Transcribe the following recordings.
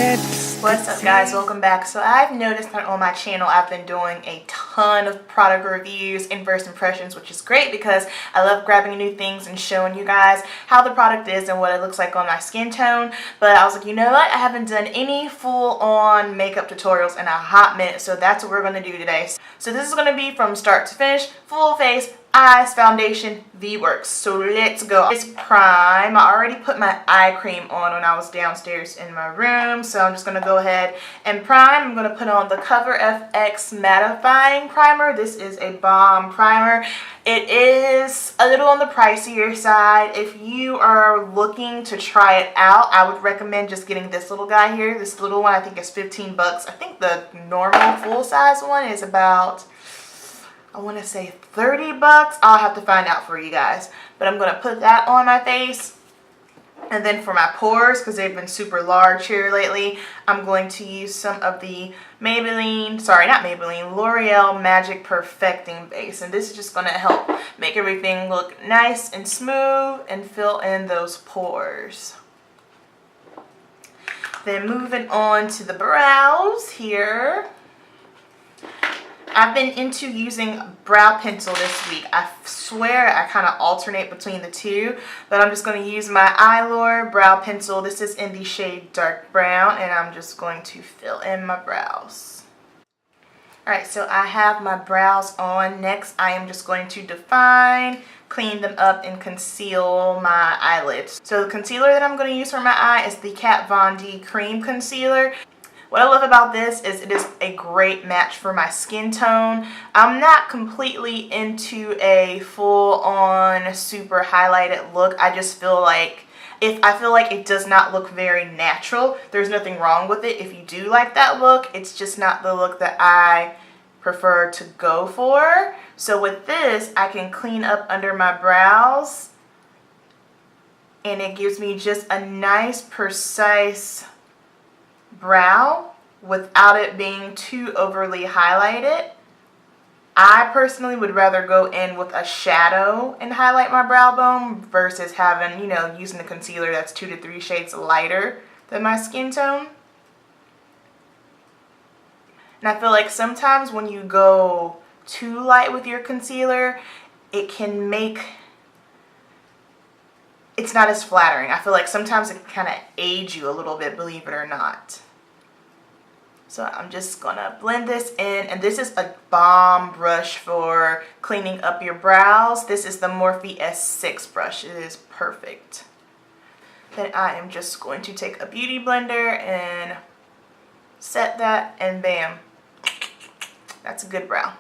What's up guys, welcome back. So I've noticed that on my channel I've been doing a ton of product reviews and first impressions, which is great because I love grabbing new things and showing you guys how the product is and what it looks like on my skin tone. But I was like, you know what, I haven't done any full-on makeup tutorials in a hot minute, so that's what we're going to do today. So this is going to be from start to finish, full face, eyes, foundation, V-Works. So let's go. It's Prime. I already put my eye cream on when I was downstairs in my room, so I'm just going to go ahead and prime. I'm going to put on the Cover FX Mattifying Primer. This is a bomb primer. It is a little on the pricier side. If you are looking to try it out, I would recommend just getting this little guy here. This little one I think is 15 bucks. I think the normal full-size one is about, I want to say 30 bucks. I'll have to find out for you guys. But I'm going to put that on my face. And then for my pores, because they've been super large here lately, I'm going to use some of the L'Oreal Magic Perfecting Base. And this is just going to help make everything look nice and smooth and fill in those pores. Then moving on to the brows here. I've been into using brow pencil this week. I swear I kind of alternate between the two, but I'm just going to use my Eylure brow pencil. This is in the shade dark brown, and I'm just going to fill in my brows. Alright, so I have my brows on. Next, I am just going to define, clean them up, and conceal my eyelids. So the concealer that I'm going to use for my eye is the Kat Von D Cream Concealer. What I love about this is it is a great match for my skin tone. I'm not completely into a full-on super highlighted look. I just feel like I feel like it does not look very natural. There's nothing wrong with it if you do like that look. It's just not the look that I prefer to go for. So with this, I can clean up under my brows, and it gives me just a nice, precise brow without it being too overly highlighted. I personally would rather go in with a shadow and highlight my brow bone versus having, using a concealer that's 2 to 3 shades lighter than my skin tone. And I feel like sometimes when you go too light with your concealer, it can make it's not as flattering. I feel like sometimes it can kind of age you a little bit, believe it or not. So I'm just gonna blend this in, and this is a bomb brush for cleaning up your brows. This is the Morphe S6 brush. It is perfect. Then I am just going to take a beauty blender and set that, and bam, that's a good brow.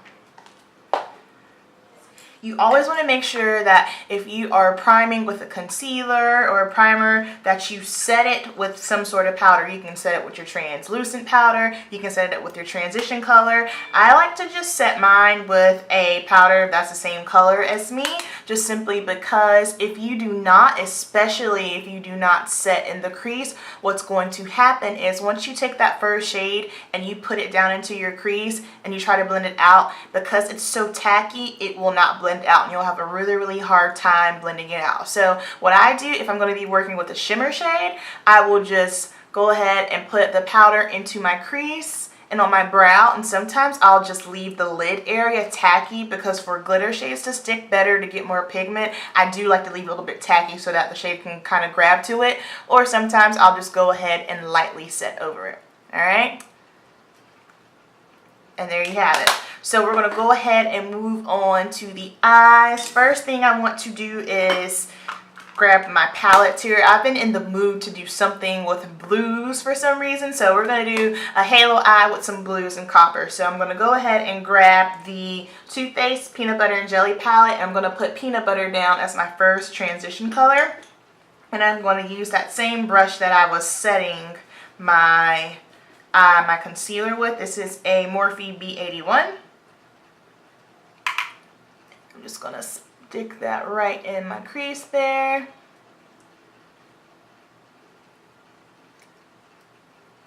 You always want to make sure that if you are priming with a concealer or a primer that you set it with some sort of powder. You can set it with your translucent powder. You can set it with your transition color. I like to just set mine with a powder that's the same color as me, just simply because if you do not, especially if you do not set in the crease, what's going to happen is once you take that first shade and you put it down into your crease and you try to blend it out, because it's so tacky, it will not blend out, and you'll have a really hard time blending it out. So what I do, if I'm going to be working with a shimmer shade, I will just go ahead and put the powder into my crease and on my brow, and sometimes I'll just leave the lid area tacky because for glitter shades to stick better, to get more pigment, I do like to leave a little bit tacky so that the shade can kind of grab to it, or sometimes I'll just go ahead and lightly set over it. Alright? And there you have it. So we're going to go ahead and move on to the eyes. First thing I want to do is grab my palettes here. I've been in the mood to do something with blues for some reason. So we're going to do a halo eye with some blues and copper. So I'm going to go ahead and grab the Too Faced Peanut Butter and Jelly palette. I'm going to put peanut butter down as my first transition color. And I'm going to use that same brush that I was setting my concealer with. This is a Morphe B81. I'm just going to stick that right in my crease there.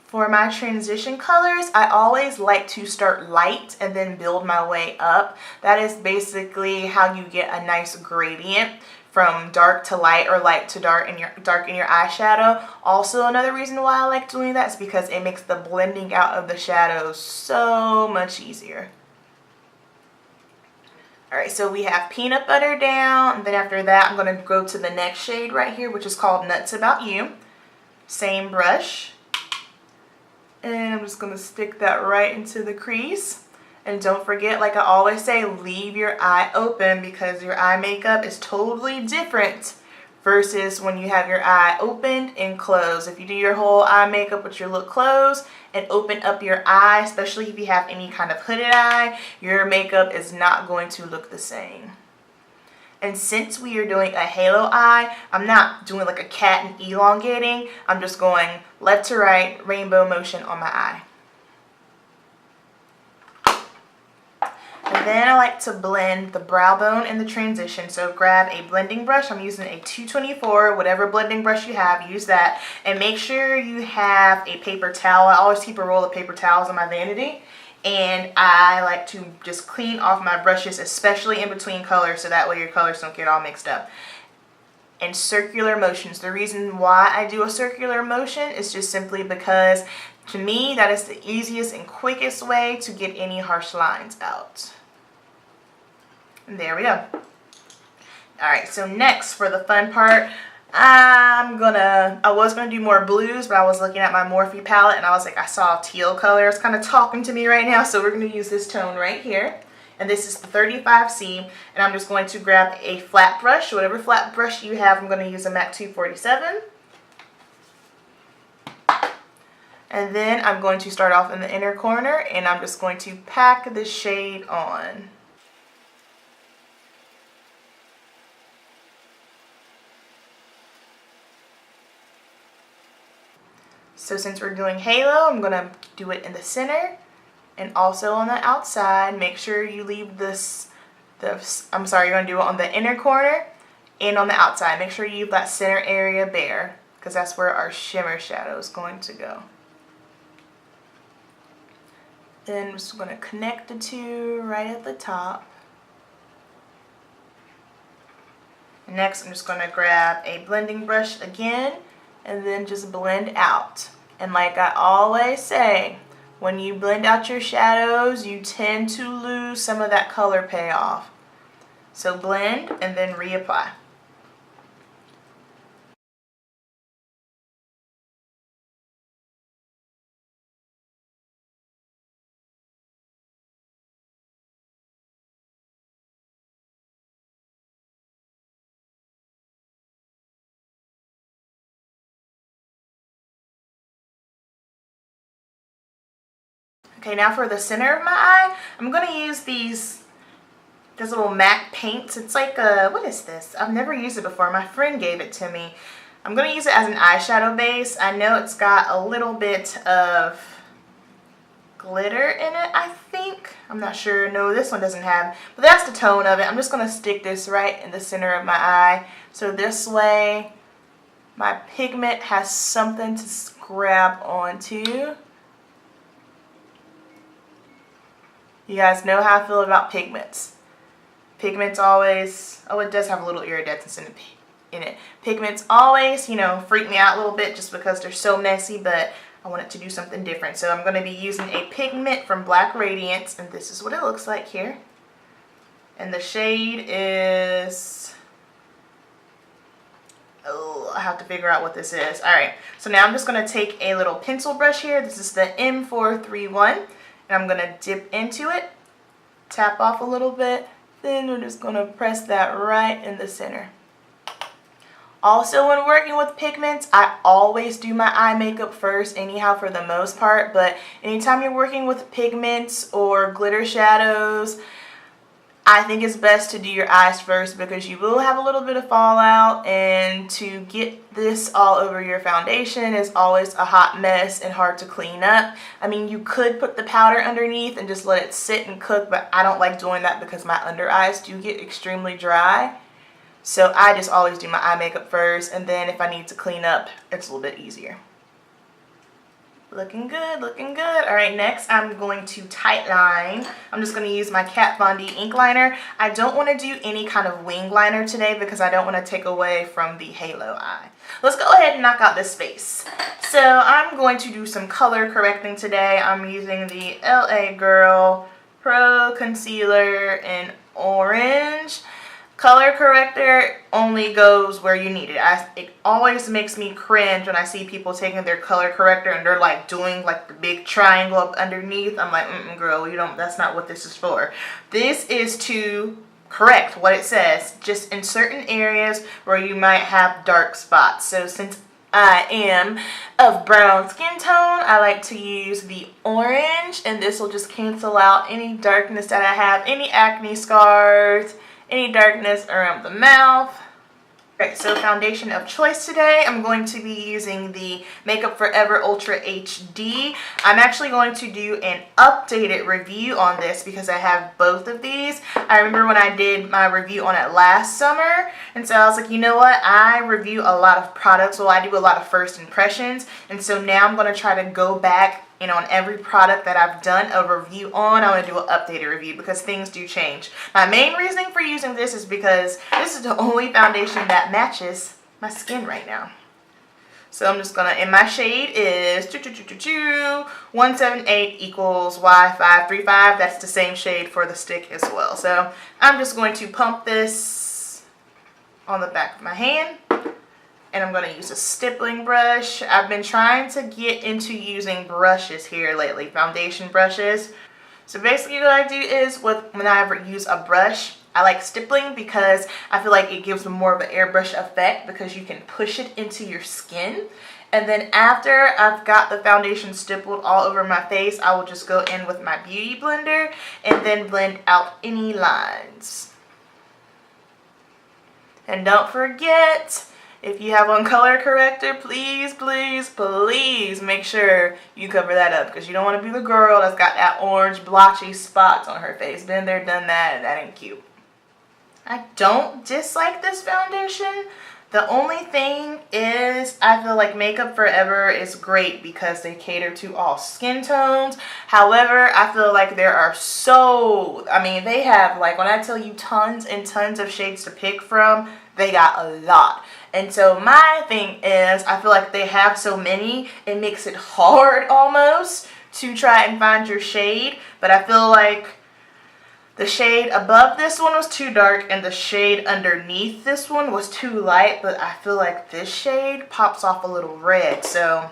For my transition colors, I always like to start light and then build my way up. That is basically how you get a nice gradient from dark to light or light to dark in your eyeshadow. Also, another reason why I like doing that is because it makes the blending out of the shadows so much easier. Alright, so we have peanut butter down, and then after that I'm going to go to the next shade right here, which is called Nuts About You. Same brush. And I'm just going to stick that right into the crease. And don't forget, like I always say, leave your eye open because your eye makeup is totally different versus when you have your eye opened and closed. If you do your whole eye makeup with your look closed and open up your eye, especially if you have any kind of hooded eye, your makeup is not going to look the same. And since we are doing a halo eye, I'm not doing like a cat and elongating. I'm just going left to right, rainbow motion on my eye. And then I like to blend the brow bone in the transition. So grab a blending brush. I'm using a 224, whatever blending brush you have, use that. And make sure you have a paper towel. I always keep a roll of paper towels on my vanity. And I like to just clean off my brushes, especially in between colors, so that way your colors don't get all mixed up. And circular motions. The reason why I do a circular motion is just simply because to me that is the easiest and quickest way to get any harsh lines out. And there we go. Alright, so next for the fun part, I was gonna do more blues, but I was looking at my Morphe palette and I was like, I saw teal color. It's kind of talking to me right now, so we're gonna use this tone right here. And this is the 35C, and I'm just going to grab a flat brush, whatever flat brush you have. I'm going to use a MAC 247. And then I'm going to start off in the inner corner, and I'm just going to pack the shade on. So since we're doing halo, I'm going to do it in the center. And also on the outside, make sure you leave you're going to do it on the inner corner and on the outside. Make sure you leave that center area bare because that's where our shimmer shadow is going to go. Then I'm just going to connect the two right at the top. Next, I'm just going to grab a blending brush again and then just blend out. And like I always say, when you blend out your shadows, you tend to lose some of that color payoff. So blend and then reapply. Okay, now for the center of my eye, I'm going to use these little MAC paints. It's like what is this? I've never used it before. My friend gave it to me. I'm going to use it as an eyeshadow base. I know it's got a little bit of glitter in it, I think. I'm not sure. No, this one doesn't have, but that's the tone of it. I'm just going to stick this right in the center of my eye. So this way, my pigment has something to grab onto. You guys know how I feel about pigments. Pigments always, oh, it does have a little iridescence in it. Pigments always, you know, freak me out a little bit just because they're so messy, but I want it to do something different. So I'm going to be using a pigment from Black Radiance, and this is what it looks like here. And the shade is, oh, I have to figure out what this is. Alright, so now I'm just going to take a little pencil brush here. This is the M431. And I'm going to dip into it, tap off a little bit, then we're just going to press that right in the center. Also, when working with pigments, I always do my eye makeup first anyhow for the most part, but anytime you're working with pigments or glitter shadows, I think it's best to do your eyes first because you will have a little bit of fallout, and to get this all over your foundation is always a hot mess and hard to clean up. I mean, you could put the powder underneath and just let it sit and cook, but I don't like doing that because my under eyes do get extremely dry. So I just always do my eye makeup first, and then if I need to clean up, it's a little bit easier. Looking good, looking good. All right, next I'm going to tightline. I'm just going to use my Kat Von D ink liner. I don't want to do any kind of wing liner today because I don't want to take away from the halo eye. Let's go ahead and knock out this face. So I'm going to do some color correcting today. I'm using the LA Girl Pro Concealer in orange. Color corrector only goes where you need it. It always makes me cringe when I see people taking their color corrector and they're like doing like the big triangle up underneath. I'm like, girl, you don't. That's not what this is for. This is to correct what it says, just in certain areas where you might have dark spots. So since I am of brown skin tone, I like to use the orange, and this will just cancel out any darkness that I have, any acne scars, any darkness around the mouth. Alright, so foundation of choice today, I'm going to be using the Makeup Forever Ultra HD. I'm actually going to do an updated review on this because I have both of these. I remember when I did my review on it last summer, and so I was like, you know what, I review a lot of products, well, I do a lot of first impressions, and so now I'm going to try to go back and on every product that I've done a review on, I want to do an updated review because things do change. My main reason for using this is because this is the only foundation that matches my skin right now. So I'm just gonna, and my shade is 178 equals Y535. That's the same shade for the stick as well. So I'm just going to pump this on the back of my hand. And I'm going to use a stippling brush. I've been trying to get into using brushes here lately, foundation brushes. So basically what I do is when I ever use a brush, I like stippling because I feel like it gives more of an airbrush effect because you can push it into your skin. And then after I've got the foundation stippled all over my face, I will just go in with my beauty blender and then blend out any lines. And don't forget, if you have on color corrector, please, please, please make sure you cover that up because you don't want to be the girl that's got that orange blotchy spots on her face. Been there, done that, and that ain't cute. I don't dislike this foundation. The only thing is I feel like Makeup Forever is great because they cater to all skin tones. However, I feel like there are they have, like, when I tell you tons and tons of shades to pick from, they got a lot. And so my thing is, I feel like they have so many, it makes it hard almost to try and find your shade. But I feel like the shade above this one was too dark and the shade underneath this one was too light. But I feel like this shade pops off a little red. So,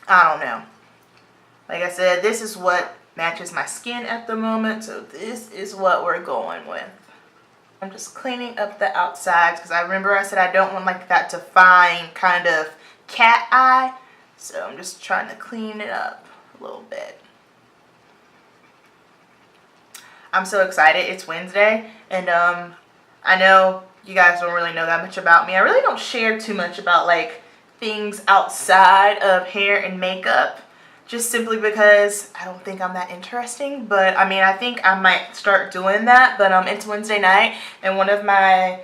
I don't know. Like I said, this is what matches my skin at the moment. So this is what we're going with. I'm just cleaning up the outsides because I remember I said I don't want like that defined kind of cat eye. So I'm just trying to clean it up a little bit. I'm so excited. It's Wednesday and I know you guys don't really know that much about me. I really don't share too much about like things outside of hair and makeup. Just simply because I don't think I'm that interesting. But I mean, I think I might start doing that. But it's Wednesday night and one of my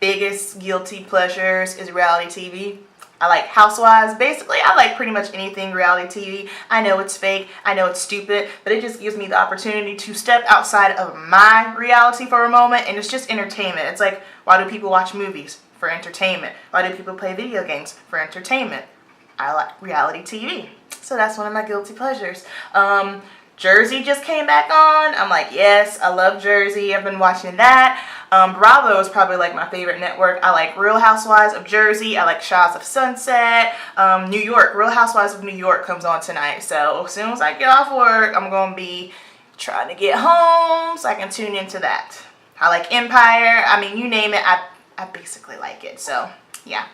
biggest guilty pleasures is reality TV. I like Housewives. Basically, I like pretty much anything reality TV. I know it's fake. I know it's stupid. But it just gives me the opportunity to step outside of my reality for a moment. And it's just entertainment. It's like, why do people watch movies? For entertainment. Why do people play video games? For entertainment. I like reality TV. So that's one of my guilty pleasures. Jersey just came back on. I'm like, yes, I love Jersey. I've been watching that. Bravo is probably like my favorite network. I like Real Housewives of Jersey. I like Shahs of Sunset. New York, Real Housewives of New York comes on tonight. So as soon as I get off work, I'm going to be trying to get home so I can tune into that. I like Empire. I mean, you name it, I basically like it. So, yeah.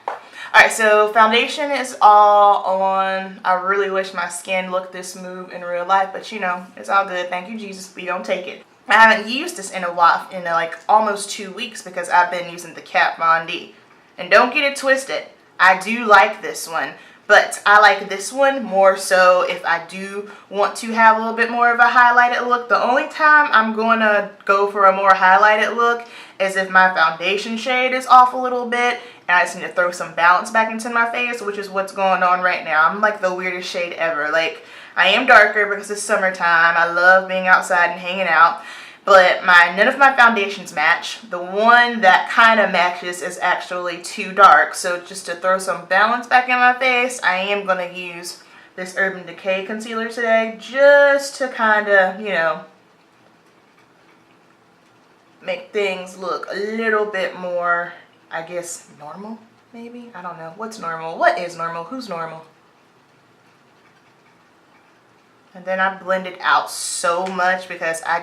Alright, so foundation is all on. I really wish my skin looked this smooth in real life, but you know, it's all good. Thank you, Jesus. We don't take it. I haven't used this in a while, in like almost 2 weeks because I've been using the Kat Von D. And don't get it twisted. I do like this one, But I like this one more so if I do want to have a little bit more of a highlighted look. The only time I'm going to go for a more highlighted look is if my foundation shade is off a little bit and I just need to throw some balance back into my face, which is what's going on right now. I'm like the weirdest shade ever. Like, I am darker because it's summertime. I love being outside and hanging out. But none of my foundations match. The one that kind of matches is actually too dark. So just to throw some balance back in my face, I am going to use this Urban Decay concealer today. Just to kind of, you know, make things look a little bit more, I guess, normal, maybe? I don't know. What's normal? What is normal? Who's normal? And then I blend it out so much because I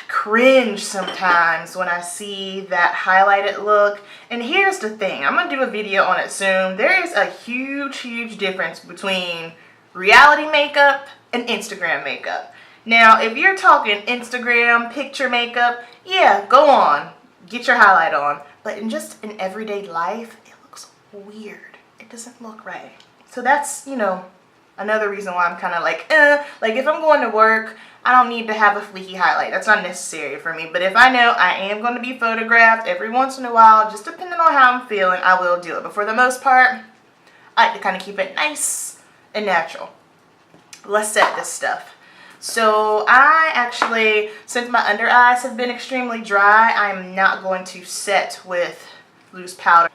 cringe sometimes when I see that highlighted look. And here's the thing, I'm gonna do a video on it soon. There is a huge difference between reality makeup and Instagram makeup. Now, if you're talking Instagram picture makeup, yeah, go on, get your highlight on. But in everyday life, it looks weird. It doesn't look right. So that's, you know, another reason why I'm kind of like, like if I'm going to work, I don't need to have a fleeky highlight. That's not necessary for me. But if I know I am going to be photographed every once in a while, just depending on how I'm feeling, I will do it. But for the most part, I like to kind of keep it nice and natural. Let's set this stuff. So I actually, since my under eyes have been extremely dry, I'm not going to set with loose powder.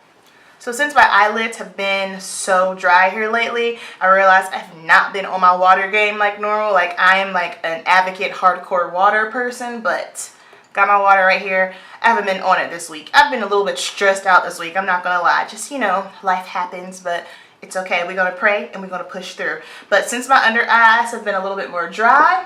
So since my eyelids have been so dry here lately, I realized I've not been on my water game like normal. Like, I am like an advocate hardcore water person, but got my water right here. I haven't been on it this week. I've been a little bit stressed out this week, I'm not gonna lie. Just, you know, life happens, but it's okay. We're gonna pray and we're gonna push through. But since my under eyes have been a little bit more dry,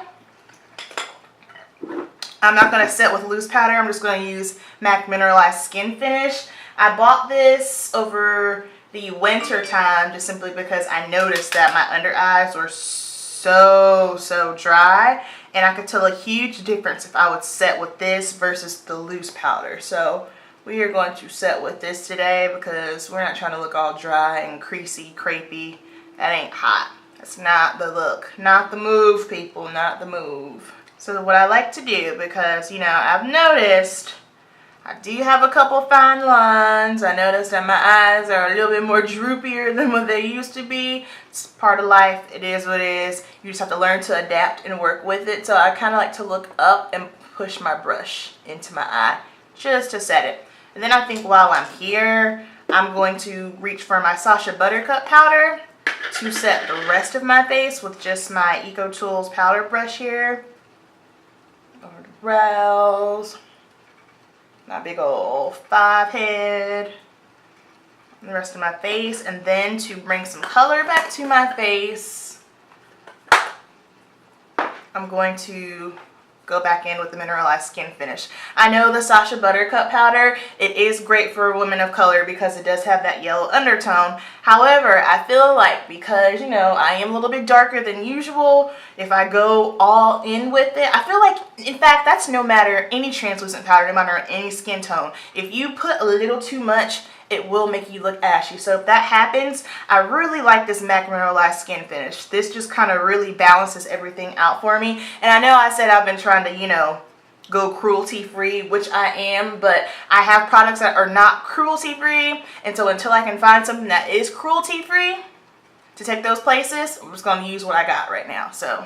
I'm not gonna set with loose powder. I'm just gonna use MAC Mineralized Skin Finish. I bought this over the winter time just simply because I noticed that my under eyes were so dry, and I could tell a huge difference if I would set with this versus the loose powder. So we are going to set with this today because we're not trying to look all dry and creasy, crepey. That ain't hot. That's not the look. Not the move, people. Not the move. So what I like to do, because, you know, I've noticed I do have a couple fine lines. I noticed that my eyes are a little bit more droopier than what they used to be. It's part of life. It is what it is. You just have to learn to adapt and work with it. So I kind of like to look up and push my brush into my eye just to set it. And then I think while I'm here, I'm going to reach for my Sacha Buttercup powder to set the rest of my face with just my Eco Tools powder brush here. Over the brows. My big old 5 head, and the rest of my face, and then to bring some color back to my face, I'm going to go back in with the Mineralized Skin Finish. I know the Sacha Buttercup powder, it is great for women of color because it does have that yellow undertone. However, I feel like because, you know, I am a little bit darker than usual, if I go all in with it, I feel like, in fact, that's no matter any translucent powder, no matter any skin tone. If you put a little too much, it will make you look ashy. So if that happens, I really like this MAC Mineralized Skin Finish. This just kind of really balances everything out for me. And I know I said I've been trying to, you know, go cruelty-free, which I am, but I have products that are not cruelty-free. And so until I can find something that is cruelty-free to take those places, I'm just going to use what I got right now. So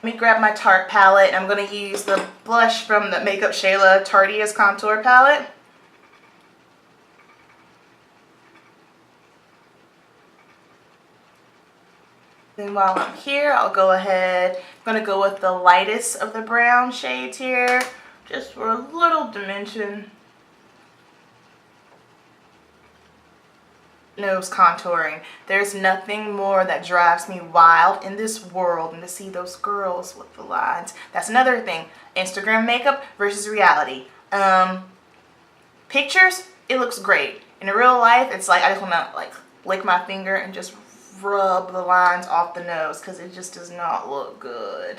let me grab my Tarte palette, and I'm going to use the blush from the MakeupShayla Tarte Contour Palette. Then while I'm here, I'll go ahead, I'm going to go with the lightest of the brown shades here, just for a little dimension. Nose contouring. There's nothing more that drives me wild in this world than to see those girls with the lines. That's another thing. Instagram makeup versus reality. Pictures, it looks great. In real life, it's like I just want to like lick my finger and just rub the lines off the nose because it just does not look good.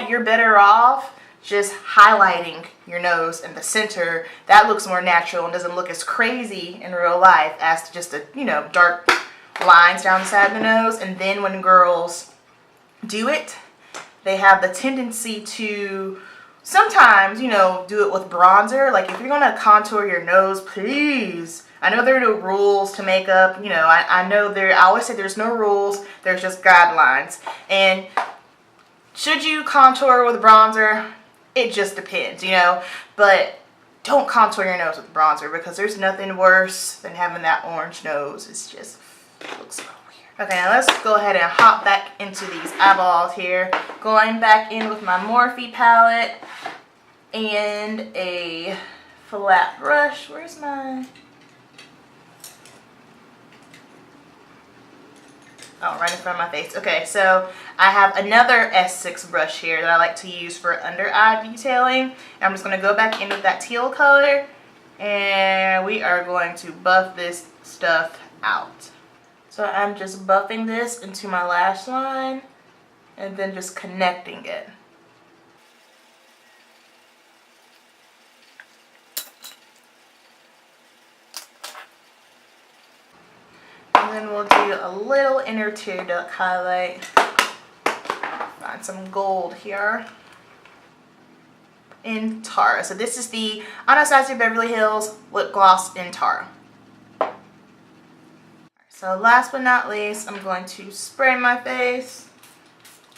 You're better off just highlighting your nose in the center, that looks more natural and doesn't look as crazy in real life as just a, you know, dark lines down the side of the nose. And then when girls do it, they have the tendency to sometimes, you know, do it with bronzer. Like if you're gonna contour your nose, please, I know there are no rules to makeup, you know, I know I always say there's no rules, there's just guidelines. And should you contour with bronzer? It just depends, you know, but don't contour your nose with bronzer because there's nothing worse than having that orange nose. It's just, it looks so weird. Okay, now let's go ahead and hop back into these eyeballs here. Going back in with my Morphe palette and a flat brush. Where's my... Oh, right in front of my face. Okay, so I have another S6 brush here that I like to use for under eye detailing. And I'm just going to go back in with that teal color. And we are going to buff this stuff out. So I'm just buffing this into my lash line. And then just connecting it. And then we'll do a little inner tear duct highlight. Find some gold here. In Tarte. So this is the Anastasia Beverly Hills Lip Gloss in Tarte. So last but not least, I'm going to spray my face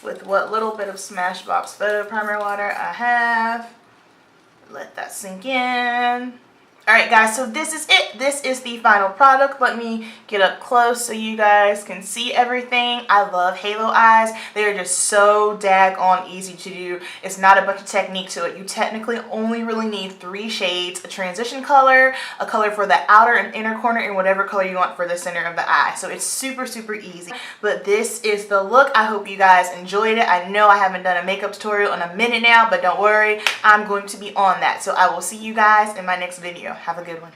with what little bit of Smashbox Photo Primer water I have. Let that sink in. Alright guys, so this is it. This is the final product. Let me get up close so you guys can see everything. I love halo eyes. They are just so daggone easy to do. It's not a bunch of technique to it. You technically only really need 3 shades, a transition color, a color for the outer and inner corner, and whatever color you want for the center of the eye. So it's super, super easy. But this is the look. I hope you guys enjoyed it. I know I haven't done a makeup tutorial in a minute now, but don't worry. I'm going to be on that. So I will see you guys in my next video. Have a good one.